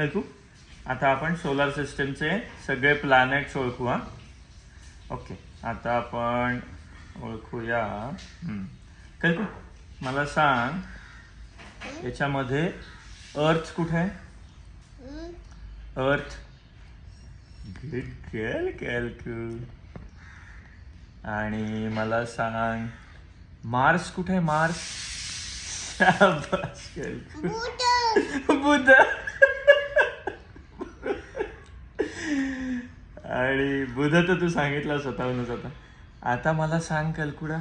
कल्कू आता आपण सोलर सिस्टमचे सगळे प्लॅनेट्स ओळखू. हा ओके, आता आपण ओळखूया. कल्कू मला सांग याच्यामध्ये अर्थ कुठे आहे? अर्थ. गुड गर्ल कल्कू. आणि मला सांग मार्स कुठे आहे? मार्स. शाबास कल्कू. बुध. आणि बुध तर तू सांगितलं स्वतःहूनच. आता मला सांग कल्कुडा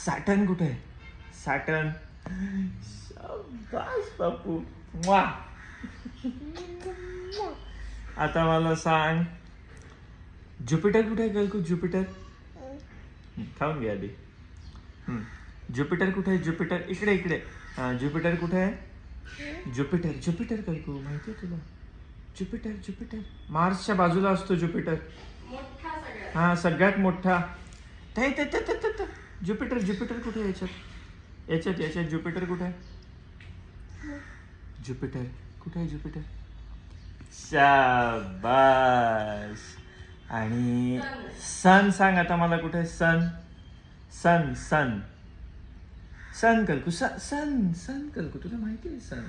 सॅटर्न कुठे आहे? सॅटर्न. शाबास बापू. वा. आता मला सांग ज्युपिटर कुठे आहे कल्कू? ज्युपिटर. खाऊन घ्या आधी. ज्युपिटर कुठे आहे? ज्युपिटर इकडे इकडे. ज्युपिटर कुठे आहे? ज्युपिटर. ज्युपिटर कल्कू माहिती आहे तुला? ज्युपिटर. ज्युपिटर मार्सच्या बाजूला असतो ज्युपिटर. हा सगळ्यात मोठा. ज्युपिटर. ज्युपिटर कुठे आहे? याच्यात याच्यात याच्यात ज्युपिटर कुठे आहे? ज्युपिटर कुठे आहे? ज्युपिटर. शाबास. आणि सन सांग आता मला कुठे आहे? सन. सन सन सन कल्कू. सन सन कल्कू तुला माहिती आहे? सन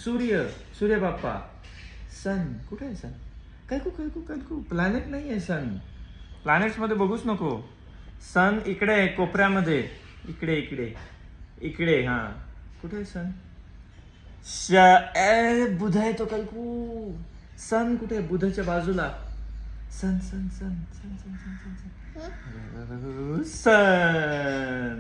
सूर्य. सूर्य बाप्पा. सन कुठे आहे? सन. कल्कू कल्कू कल्कू प्लॅनेट नाही आहे सन. प्लॅनेट्स मध्ये बघूच नको. सन इकडे आहे कोपऱ्यामध्ये. इकडे इकडे इकडे. हा कुठे आहे सन? बुध आहे तो कल्कू. सन कुठे आहे? बुधाच्या बाजूला. सन सन सन सन सन सन सन सन.